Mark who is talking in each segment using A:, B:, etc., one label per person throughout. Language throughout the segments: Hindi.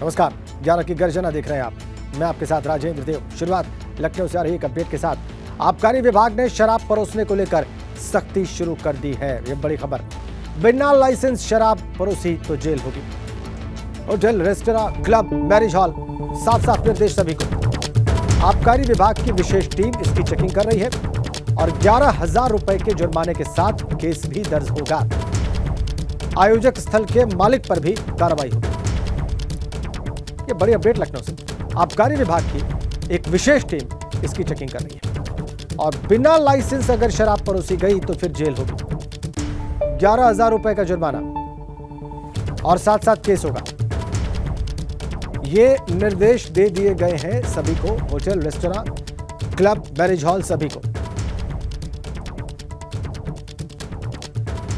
A: नमस्कार, 11 की गर्जना देख रहे हैं आप। मैं आपके साथ राजेंद्र देव। शुरुआत लखनऊ से आ रही एक अपडेट के साथ। आबकारी विभाग ने शराब परोसने को लेकर सख्ती शुरू कर दी है। ये बड़ी खबर। बिना लाइसेंस शराब परोसी तो जेल होगी। Hotel, restaurant, club, marriage hall, साफ साफ निर्देश सभी को। आबकारी विभाग की विशेष टीम इसकी चेकिंग कर रही है और 11,000 रुपए के जुर्माने के साथ केस भी दर्ज होगा। आयोजक स्थल के मालिक पर भी कार्रवाई होगी। ये बड़ी अपडेट लखनऊ से। आबकारी विभाग की एक विशेष टीम इसकी चेकिंग कर रही है और बिना लाइसेंस अगर शराब परोसी गई तो फिर जेल होगी। 11,000 रुपए का जुर्माना और साथ साथ केस होगा। ये निर्देश दे दिए गए हैं सभी को, hotel, restaurant, club, marriage hall सभी को।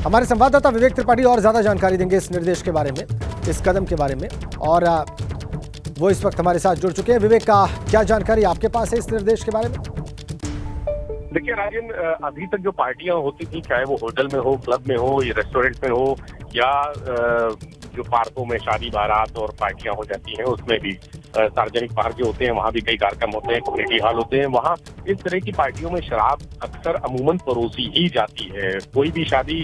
A: हमारे संवाददाता विवेक त्रिपाठी और ज्यादा जानकारी देंगे इस निर्देश के बारे में, इस कदम के बारे में, और वो इस वक्त हमारे साथ जुड़ चुके हैं। विवेक, का क्या जानकारी आपके पास है इस निर्देश के बारे में?
B: देखिए राजन, अभी तक जो पार्टियां होती थी, चाहे वो होटल में हो, क्लब में हो, या रेस्टोरेंट में हो, या जो पार्कों में शादी बारात और पार्टियां हो जाती हैं, उसमें भी सार्वजनिक पार्क जो होते हैं वहां भी कई कार्यक्रम होते हैं, कम्युनिटी हॉल होते हैं, वहां इस तरह की पार्टियों में शराब अक्सर अमूमन परोसी ही जाती है। कोई भी शादी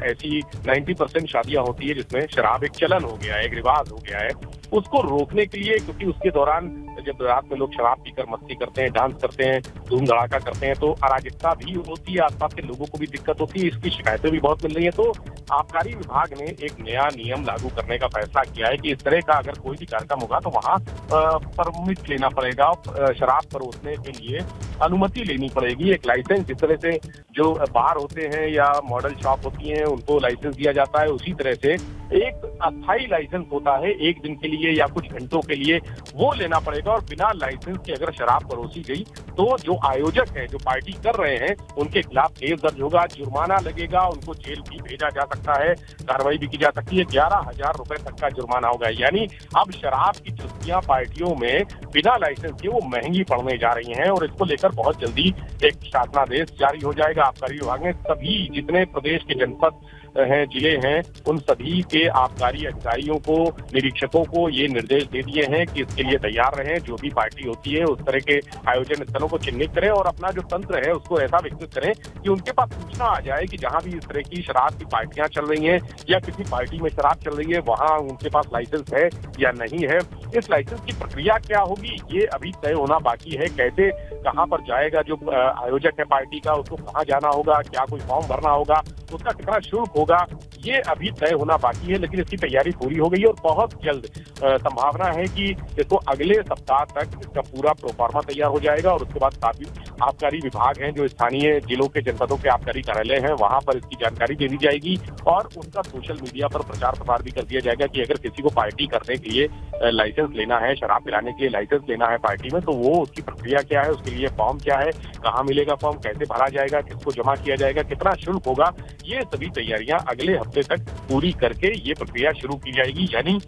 B: ऐसी 90% शादियां होती है जिसमें शराब एक चलन हो गया है, एक रिवाज हो गया है। उसको रोकने के लिए, क्योंकि उसके दौरान जब रात में लोग शराब पीकर मस्ती करते हैं, डांस करते हैं, धूम धड़ाका करते हैं, तो अराजकता भी होती है, आसपास के लोगों को भी दिक्कत होती है, इसकी शिकायतें भी बहुत मिल रही है। तो आबकारी विभाग ने एक नया नियम लागू करने का फैसला किया है कि इस तरह का अगर कोई भी कार्यक्रम होगा तो वहाँ परमिट लेना पड़ेगा, शराब परोसने के लिए अनुमति लेनी पड़ेगी, एक लाइसेंस। इस तरह से जो बार होते हैं या मॉडल शॉप होती हैं उनको लाइसेंस दिया जाता है, उसी तरह से एक अस्थायी लाइसेंस होता है, एक दिन के लिए या कुछ घंटों के लिए, वो लेना पड़ेगा। और बिना लाइसेंस के अगर शराब परोसी गई तो जो आयोजक है, जो पार्टी कर रहे हैं, उनके खिलाफ केस दर्ज होगा, जुर्माना लगेगा, उनको जेल भी भेजा जा सकता है, कार्रवाई भी की जा सकती है। 11,000 रुपए तक का जुर्माना होगा। यानी अब शराब की चुस्कियां पार्टियों में बिना लाइसेंस के वो महंगी पड़ने जा रही हैं और इसको लेकर बहुत जल्दी एक शासनादेश जारी हो जाएगा। आबकारी विभाग ने सभी जितने प्रदेश के जनपद हैं, जिले हैं, उन सभी के आबकारी अधिकारियों को, निरीक्षकों को ये निर्देश दे दिए हैं कि इसके लिए तैयार रहें। जो भी पार्टी होती है उस तरह के आयोजन स्थलों को चिन्हित करें और अपना जो तंत्र है उसको ऐसा विकसित करें कि उनके पास सूचना आ जाए कि जहां भी इस तरह की शराब की पार्टियां चल रही हैं या किसी पार्टी में शराब चल रही है, वहां उनके पास लाइसेंस है या नहीं है। इस लाइसेंस की प्रक्रिया क्या होगी ये अभी तय होना बाकी है। कैसे, कहां पर जाएगा जो आयोजक है पार्टी का, उसको कहां जाना होगा, क्या कोई फॉर्म भरना होगा, उसका कितना शुल्क होगा, ये अभी तय होना बाकी है। लेकिन इसकी तैयारी पूरी हो गई और बहुत जल्द संभावना है कि इसको अगले सप्ताह तक इसका पूरा प्रोफार्मा तैयार हो जाएगा और उसके बाद काफी आबकारी विभाग हैं, जो स्थानीय जिलों के जनपदों के आबकारी कार्यालय हैं, वहां पर इसकी जानकारी दे दी जाएगी और उसका सोशल मीडिया पर प्रचार प्रसार भी कर दिया जाएगा कि अगर किसी को पार्टी करने के लिए लाइसेंस लेना है, शराब पिलाने के लिए लाइसेंस लेना है पार्टी में, तो वो उसकी प्रक्रिया क्या है, उसके लिए फॉर्म क्या है, कहाँ मिलेगा फॉर्म, कैसे भरा जाएगा, किसको जमा किया जाएगा, कितना शुल्क होगा, ये सभी तैयारियां अगले हफ्ते तक पूरी करके ये प्रक्रिया शुरू की जाएगी। यानी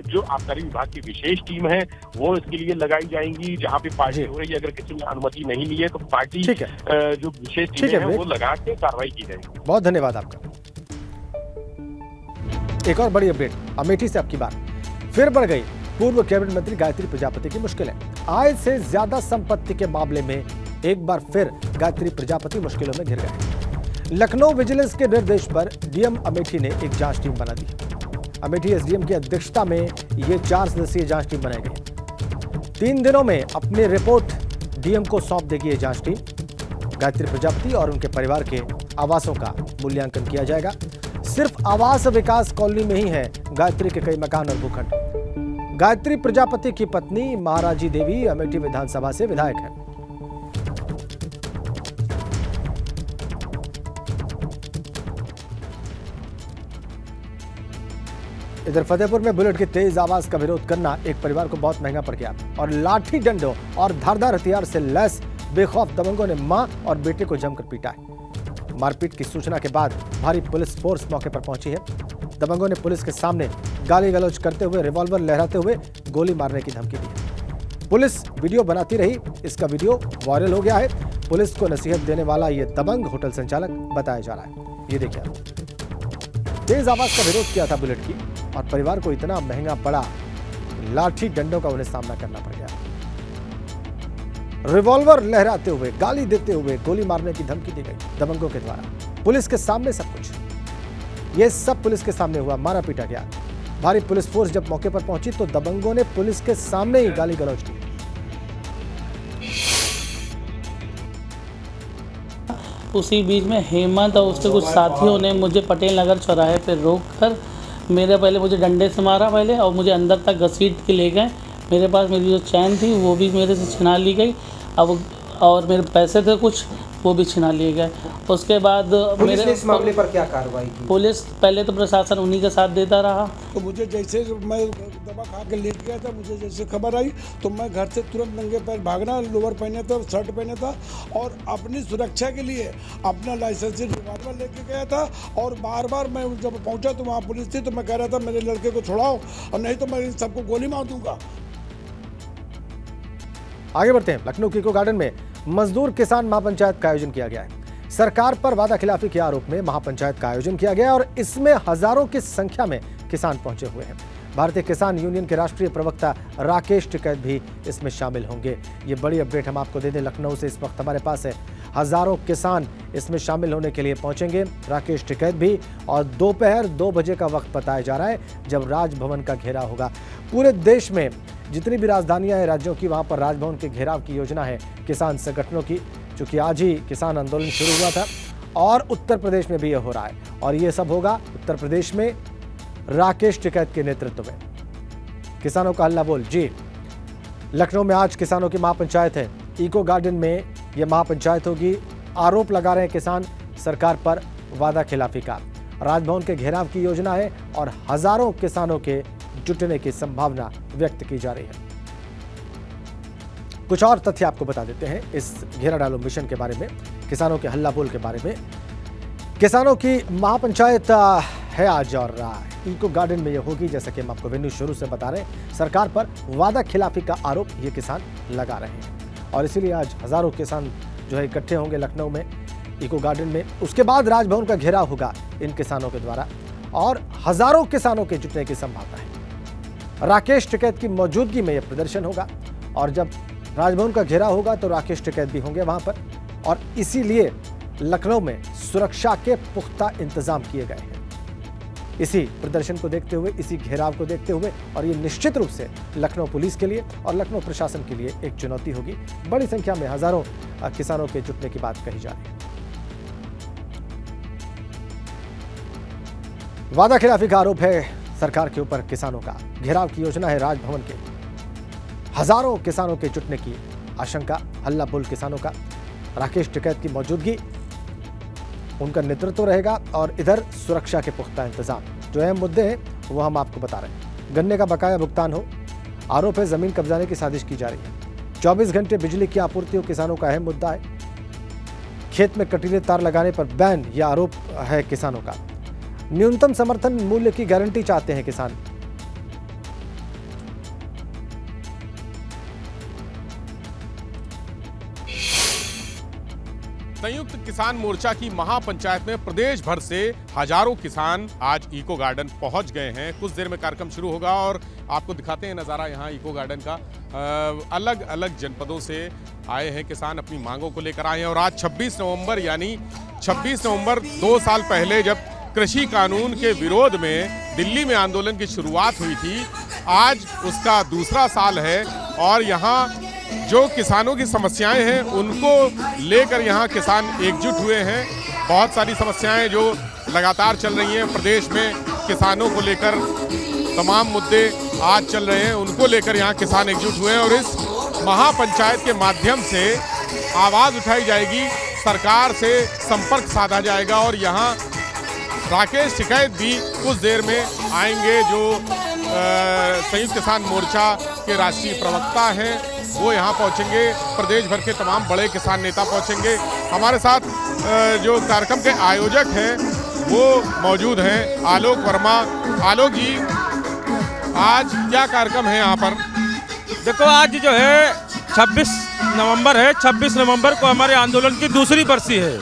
B: जो आबकारी विभाग की विशेष टीम है वो इसके लिए लगाई जाएंगी। जहां पे पार्टी हो रही है, अगर किसी ने अनुमति नहीं ली है तो पार्टी जो विशेष टीम है वो लगा के कार्रवाई की जाएगी।
A: बहुत धन्यवाद आपका। एक और बड़ी अपडेट अमेठी से आपकी बात फिर बढ़ गई। पूर्व कैबिनेट मंत्री गायत्री प्रजापति की मुश्किलें। आय से ज्यादा संपत्ति के मामले में एक बार फिर गायत्री प्रजापति मुश्किलों में घिर गए। लखनऊ विजिलेंस के निर्देश पर डीएम अमेठी ने एक जांच टीम बना दी। अमेठी एसडीएम की अध्यक्षता में यह 4 सदस्यीय जांच टीम बनाई गई। 3 दिनों में अपनी रिपोर्ट डीएम को सौंप देगी यह जांच टीम। गायत्री प्रजापति और उनके परिवार के आवासों का मूल्यांकन किया जाएगा। सिर्फ आवास विकास कॉलोनी में ही है गायत्री के कई मकान और भूखंड। गायत्री प्रजापति की पत्नी महाराजी देवी अमेठी विधानसभा से विधायक है। इधर फतेहपुर में बुलेट की तेज आवाज का विरोध करना एक परिवार को बहुत महंगा पड़ गया और लाठी डंडों और धारदार हथियार से लैस बेखौफ दबंगों ने मां और बेटे को जमकर पीटा है। मारपीट की सूचना के बाद भारी पुलिस फोर्स मौके पर पहुंची है। दबंगों ने पुलिस के सामने गाली गलौज करते हुए, रिवॉल्वर लहराते हुए गोली मारने की धमकी दी। पुलिस वीडियो बनाती रही। इसका वीडियो वायरल हो गया है। पुलिस को नसीहत देने वाला ये दबंग होटल संचालक बताया जा रहा है। ये देखिए, तेज आवाज का विरोध किया था बुलेट की और परिवार को इतना महंगा पड़ा लाठी डंडों का उन्हें सामना करना पड़ गया। रिवॉल्वर लहराते हुए, गाली देते हुए गोली मारने की धमकी दी गई दबंगों के द्वारा। पुलिस के सामने सब कुछ, ये सब पुलिस के सामने हुआ, मारा पीटा गया। भारी पुलिस फोर्स जब मौके पर पहुंची तो दबंगों ने पुलिस के सामने ही गाली गलौज की।
C: उसी बीच में हेमंत और उसके कुछ साथियों ने मुझे पटेल नगर चौराहे पर रोककर पहले मुझे डंडे से मारा पहले, और मुझे अंदर तक घसीट के ले गए। मेरे पास मेरी जो चैन थी वो भी मेरे से छिना ली गई, अब और मेरे पैसे थे कुछ, वो भी छिना लिए गए। उसके बाद
D: पुलिस ने इस मामले पर क्या कार्रवाई की?
C: पुलिस पहले तो प्रशासन उन्हीं के साथ देता रहा।
E: तो मुझे जैसे मैं दवा खा के लेट गया था, मुझे जैसे खबर आई तो मैं घर से तुरंत नंगे पैर भागना, लोअर पहने था, शर्ट पहने था, और अपनी सुरक्षा के लिए अपना लाइसेंसी रिवॉल्वर लेके गया था। और बार बार मैं जब पहुंचा तो वहाँ पुलिस थी, तो मैं कह रहा था मेरे लड़के को छुड़ाओ और नहीं तो मैं इन सबको गोली मार दूंगा।
A: आगे बढ़ते हैं। लखनऊ के इको गार्डन में मजदूर किसान महापंचायत का आयोजन किया गया है। सरकार पर वादा खिलाफी के आरोप में महापंचायत का आयोजन किया गया और इसमें हजारों की संख्या में किसान पहुंचे हुए हैं। भारतीय किसान यूनियन के राष्ट्रीय प्रवक्ता राकेश टिकैत भी इसमें शामिल होंगे। ये बड़ी अपडेट हम आपको दे दें, लखनऊ से इस वक्त हमारे पास है। हजारों किसान इसमें शामिल होने के लिए पहुंचेंगे, राकेश टिकैत भी, और दोपहर 2 बजे का वक्त बताया जा रहा है जब राजभवन का घेराव होगा। पूरे देश में जितनी भी राजधानियां हैं राज्यों की, वहां पर राजभवन के घेराव की योजना है किसान संगठनों की, चूंकि आज ही किसान आंदोलन शुरू हुआ था और उत्तर प्रदेश में भी यह हो रहा है। और ये सब होगा उत्तर प्रदेश में राकेश टिकैत के नेतृत्व में। किसानों का हल्ला बोल जी। लखनऊ में आज किसानों की महापंचायत है। इको गार्डन में यह महापंचायत होगी। आरोप लगा रहे हैं किसान सरकार पर वादा खिलाफी का। राजभवन के घेराव की योजना है और हजारों किसानों के जुटने की संभावना व्यक्त की जा रही है। कुछ और तथ्य आपको बता देते हैं इस घेरा डालो मिशन के बारे में, किसानों के हल्ला बोल के बारे में। किसानों की महापंचायत है आज और इको गार्डन में यह होगी। जैसा कि हम आपको वेन्यू शुरू से बता रहे हैं, सरकार पर वादा खिलाफी का आरोप ये किसान लगा रहे हैं और इसीलिए आज हजारों किसान जो है इकट्ठे होंगे लखनऊ में इको गार्डन में। उसके बाद राजभवन का घेराव होगा इन किसानों के द्वारा और हजारों किसानों के जुटने की संभावना है। राकेश टिकैत की मौजूदगी में यह प्रदर्शन होगा और जब राजभवन का घेराव होगा तो राकेश टिकैत भी होंगे वहां पर, और इसीलिए लखनऊ में सुरक्षा के पुख्ता इंतजाम किए गए हैं। इसी प्रदर्शन को देखते हुए, इसी घेराव को देखते हुए, और ये निश्चित रूप से लखनऊ पुलिस के लिए और लखनऊ प्रशासन के लिए एक चुनौती होगी। बड़ी संख्या में हजारों किसानों के जुटने की बात कही जा रही है। वादा खिलाफी का आरोप है सरकार के ऊपर किसानों का। घेराव की योजना है राजभवन के। हजारों किसानों के जुटने की आशंका, हल्ला बोल किसानों का। राकेश टिकैत की मौजूदगी, उनका नेतृत्व रहेगा और इधर सुरक्षा के पुख्ता इंतजाम। जो अहम मुद्दे हैं वो हम आपको बता रहे हैं। गन्ने का बकाया भुगतान हो, आरोप है जमीन कब्जाने की साजिश की जा रही है। 24 घंटे बिजली की आपूर्ति हो, किसानों का अहम मुद्दा है। खेत में कटीले तार लगाने पर बैन, यह आरोप है किसानों का। न्यूनतम समर्थन मूल्य की गारंटी चाहते हैं किसान।
F: संयुक्त किसान मोर्चा की महापंचायत में प्रदेश भर से हजारों किसान आज इको गार्डन पहुंच गए हैं। कुछ देर में कार्यक्रम शुरू होगा और आपको दिखाते हैं नज़ारा यहाँ इको गार्डन का। अलग अलग जनपदों से आए हैं किसान, अपनी मांगों को लेकर आए हैं। और आज 26 नवंबर यानी 26 नवंबर 2 साल पहले जब कृषि कानून के विरोध में दिल्ली में आंदोलन की शुरुआत हुई थी, आज उसका दूसरा साल है और यहाँ जो किसानों की समस्याएं हैं उनको लेकर यहाँ किसान एकजुट हुए हैं। बहुत सारी समस्याएं जो लगातार चल रही हैं प्रदेश में, किसानों को लेकर तमाम मुद्दे आज चल रहे हैं, उनको लेकर यहाँ किसान एकजुट हुए हैं। और इस महापंचायत के माध्यम से आवाज़ उठाई जाएगी, सरकार से संपर्क साधा जाएगा। और यहाँ राकेश टिकैत भी कुछ देर में आएंगे, जो संयुक्त किसान मोर्चा के राष्ट्रीय प्रवक्ता हैं, वो यहाँ पहुँचेंगे। प्रदेश भर के तमाम बड़े किसान नेता पहुँचेंगे। हमारे साथ जो कार्यक्रम के आयोजक हैं वो मौजूद हैं, आलोक वर्मा। आलोक जी, आज क्या कार्यक्रम है यहाँ पर?
G: देखो, आज जो है 26 नवंबर है। 26 नवंबर को हमारे आंदोलन की दूसरी बरसी है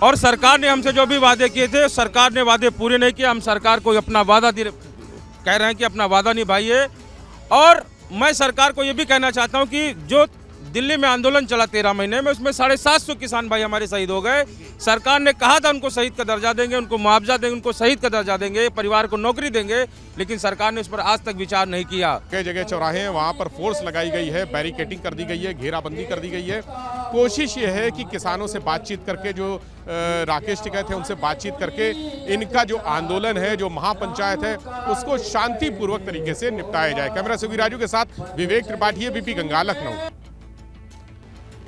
G: और सरकार ने हमसे जो भी वादे किए थे, सरकार ने वादे पूरे नहीं किए। हम सरकार को अपना वादा कह रहे हैं कि अपना वादा निभाइए और मैं सरकार को ये भी कहना चाहता हूँ कि जो दिल्ली में आंदोलन चला 13 महीने में, उसमें 750 किसान भाई हमारे शहीद हो गए। सरकार ने कहा था उनको शहीद का दर्जा देंगे, उनको मुआवजा देंगे, उनको शहीद का दर्जा देंगे, परिवार को नौकरी देंगे, लेकिन सरकार ने उस पर आज तक विचार नहीं किया।
F: कई जगह चौराहे हैं, वहाँ पर फोर्स लगाई गई है, बैरिकेडिंग कर दी गई है, घेराबंदी कर दी गई है। कोशिश ये है कि किसानों से बातचीत करके, जो राकेश टिकैत है उनसे बातचीत करके इनका जो आंदोलन है, जो महापंचायत है, उसको शांतिपूर्वक तरीके से निपटाया जाए। कैमरा से राजू के साथ विवेक त्रिपाठी, एबीपी गंगा, लखनऊ।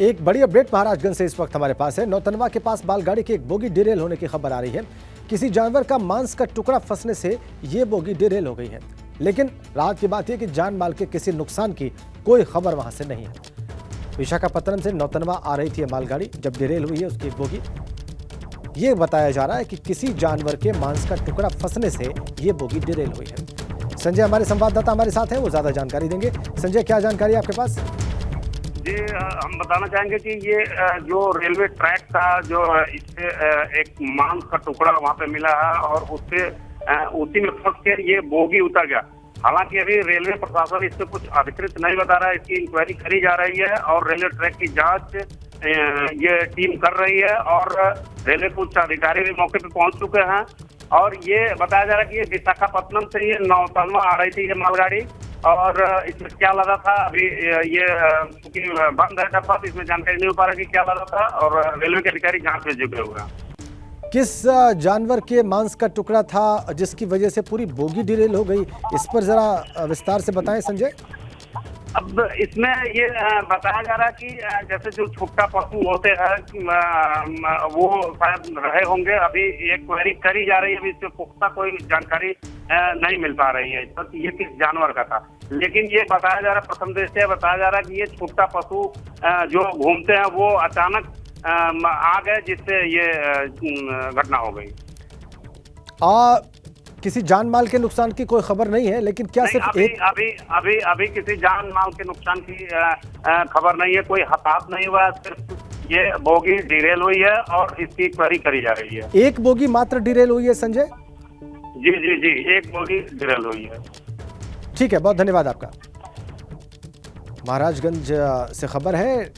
A: एक बड़ी अपडेट महाराजगंज से इस वक्त हमारे पास है। नौतनवा के पास मालगाड़ी की एक बोगी डिरेल होने की खबर आ रही है। किसी जानवर का मांस का टुकड़ा फंसने से ये बोगी डिरेल हो गई है, लेकिन राहत की बात यह कि जान माल के किसी नुकसान की कोई खबर वहां से नहीं है। विशाखापत्तनम से नौतनवा आ रही थी मालगाड़ी, जब डिरेल हुई है उसकी एक बोगी। ये बताया जा रहा है कि किसी जानवर के मांस का टुकड़ा फंसने से ये बोगी डिरेल हुई है। संजय हमारे संवाददाता हमारे साथ हैं, वो ज्यादा जानकारी देंगे। संजय, क्या जानकारी है आपके पास?
H: जी, हम बताना चाहेंगे कि ये जो रेलवे ट्रैक था, जो इससे एक मांस का टुकड़ा वहां पे मिला है और उससे उसी में फंस के ये बोगी उतर गया। हालांकि अभी रेलवे प्रशासन इससे कुछ अधिकृत नहीं बता रहा है, इसकी इंक्वायरी करी जा रही है और रेलवे ट्रैक की जांच ये टीम कर रही है और रेलवे के उच्च अधिकारी भी मौके पे पहुंच चुके हैं। और ये बताया जा रहा है कि ये विशाखापत्तनम से ये नौतनवा आ रही थी ये मालगाड़ी, और इसमें क्या लगा था अभी ये क्योंकि बंद है डब्बा, इसमें जानकारी नहीं हो पा रहा कि क्या लगा था, और रेलवे के अधिकारी जांच में जुटे हुए हैं।
A: किस जानवर के मांस का टुकड़ा था जिसकी वजह से पूरी बोगी डिरेल हो गई, इस पर जरा विस्तार से बताएं संजय।
H: अब इसमें ये बताया जा रहा है कि जैसे जो छुट्टा पशु होते हैं वो शायद रहे होंगे। अभी एक क्वेरी करी जा रही है, अभी इससे पुख्ता कोई जानकारी नहीं मिल पा रही है तो ये किस जानवर का था। लेकिन ये बताया जा रहा है, प्रथम दृष्टया बताया जा रहा है कि ये छुट्टा पशु जो घूमते हैं वो अचानक आ गए, जिससे ये घटना हो गई।
A: किसी जान माल के नुकसान की कोई खबर नहीं है, लेकिन क्या सिर्फ
H: अभी किसी जान माल के नुकसान की खबर नहीं है, कोई हताहत नहीं हुआ, सिर्फ ये बोगी डिरेल हुई है और इसकी क्वेरी करी जा रही है।
A: एक बोगी मात्र डिरेल हुई है संजय?
H: जी, एक बोगी डिरेल हुई है।
A: ठीक है, बहुत धन्यवाद आपका। महाराजगंज से खबर है,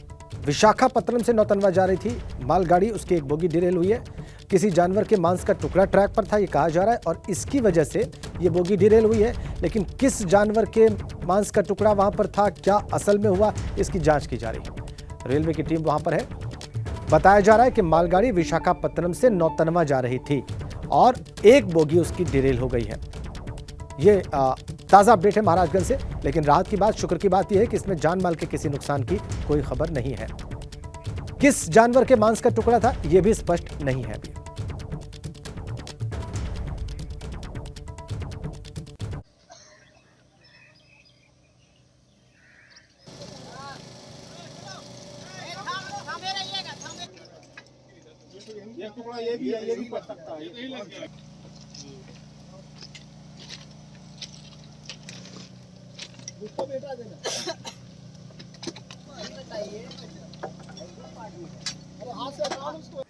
A: विशाखापत्तनम से नौतनवा जा रही थी मालगाड़ी, उसकी एक बोगी डिरेल हुई है। किसी जानवर के मांस का टुकड़ा ट्रैक पर था ये कहा जा रहा है और इसकी वजह से ये बोगी डिरेल हुई है, लेकिन किस जानवर के मांस का टुकड़ा वहां पर था, क्या असल में हुआ, इसकी जांच की जा रही है। रेलवे की टीम वहां पर है। बताया जा रहा है कि मालगाड़ी विशाखापत्तनम से नौतनवा जा रही थी और एक बोगी उसकी डिरेल हो गई है। ये ताज़ा अपडेट है महाराजगंज से, लेकिन राहत की बात, शुक्र की बात यह है कि इसमें जान माल के किसी नुकसान की कोई खबर नहीं है। किस जानवर के मांस का टुकड़ा था यह भी स्पष्ट नहीं है अभी।
E: ये टुकड़ा ये भी है, ये भी पड़ सकता है, ये लग गया। उसको बेटा देना। अरे हाथ से हटाओ उसको।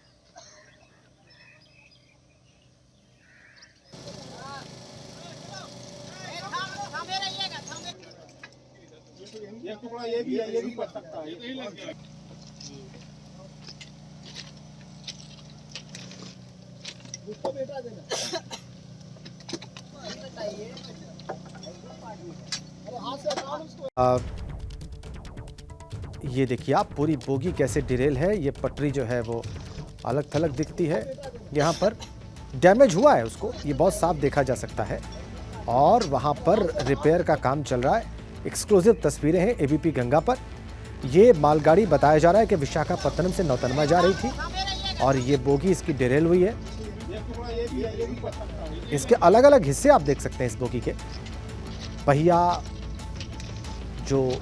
E: ये टुकड़ा ये भी है, ये भी पड़ सकता है, ये लग गया। उसको बेटा देना।
A: ये देखिए आप, पूरी बोगी कैसे डिरेल है। ये पटरी जो है वो अलग थलग दिखती है, यहाँ पर डैमेज हुआ है उसको, ये बहुत साफ देखा जा सकता है और वहाँ पर रिपेयर का काम चल रहा है। एक्सक्लूसिव तस्वीरें हैं एबीपी गंगा पर। ये मालगाड़ी बताया जा रहा है कि विशाखापत्तनम से नौतनवा जा रही थी और ये बोगी इसकी डिरेल हुई है। इसके अलग अलग हिस्से आप देख सकते हैं इस बोगी के। पहिया, जो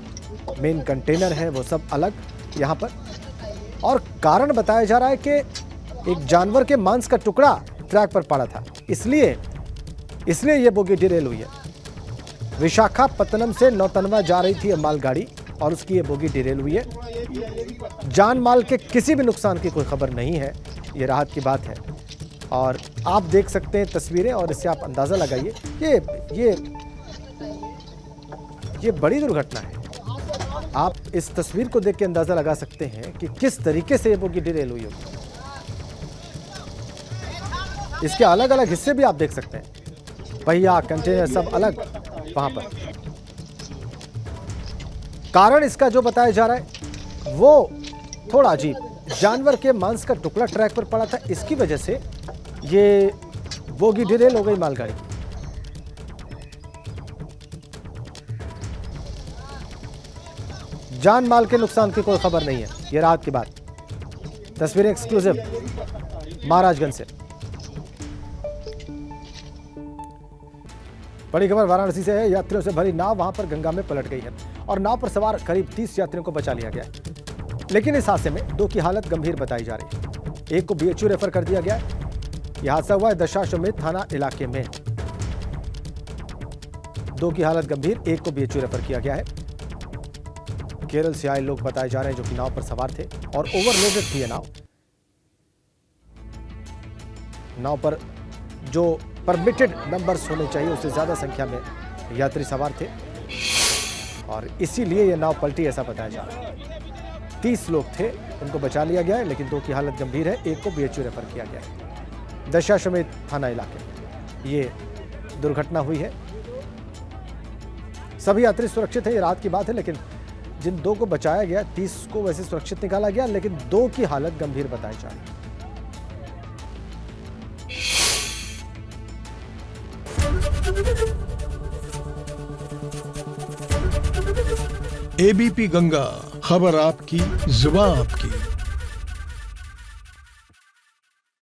A: मेन कंटेनर है वो सब अलग यहाँ पर, और कारण बताया जा रहा है कि एक जानवर के मांस का टुकड़ा ट्रैक पर पड़ा था, इसलिए ये बोगी डिरेल हुई है। विशाखापत्तनम से नौतनवा जा रही थी मालगाड़ी और उसकी ये बोगी डिरेल हुई है। जान माल के किसी भी नुकसान की कोई खबर नहीं है, ये राहत की बात है। और आप देख सकते हैं तस्वीरें और इससे आप अंदाज़ा लगाइए, ये ये बड़ी दुर्घटना है। आप इस तस्वीर को देख के अंदाजा लगा सकते हैं कि किस तरीके से ये बोगी डिरेल हुई होगी। इसके अलग अलग हिस्से भी आप देख सकते हैं, पहिया, कंटेनर सब अलग वहां पर। कारण इसका जो बताया जा रहा है वो थोड़ा अजीब, जानवर के मांस का टुकड़ा ट्रैक पर पड़ा था, इसकी वजह से ये बोगी डिरेल हो गई मालगाड़ी। जान माल के नुकसान की कोई खबर नहीं है। ये रात की बात, तस्वीरें एक्सक्लूसिव महाराजगंज से। बड़ी खबर वाराणसी से है। यात्रियों से भरी नाव वहां पर गंगा में पलट गई है और नाव पर सवार करीब 30 यात्रियों को बचा लिया गया है, लेकिन इस हादसे में 2 की हालत गंभीर बताई जा रही है। एक को बीएचयू रेफर कर दिया गया है। यह हादसा हुआ है दशाश्वमेध थाना इलाके में। 2 की हालत गंभीर, एक को बीएचयू रेफर किया गया है। केरल से आए लोग बताए जा रहे हैं जो कि नाव पर सवार थे और ओवरलोडेड थी यह नाव पर जो परमिटेड नंबर्स होने चाहिए उससे ज्यादा संख्या में यात्री सवार थे और इसीलिए यह नाव पलटी, ऐसा बताया जा रहा है। 30 लोग थे, उनको बचा लिया गया है, लेकिन 2 की हालत गंभीर है, एक को बीएचयू रेफर किया गया है। दशाश्वमेध थाना इलाके में ये दुर्घटना हुई है। सभी यात्री सुरक्षित है। ये रात की बात है, लेकिन जिन 2 को बचाया गया, 30 को वैसे सुरक्षित निकाला गया, लेकिन 2 की हालत गंभीर बताई जा रही है।
I: एबीपी गंगा, खबर आपकी, जुबान आपकी।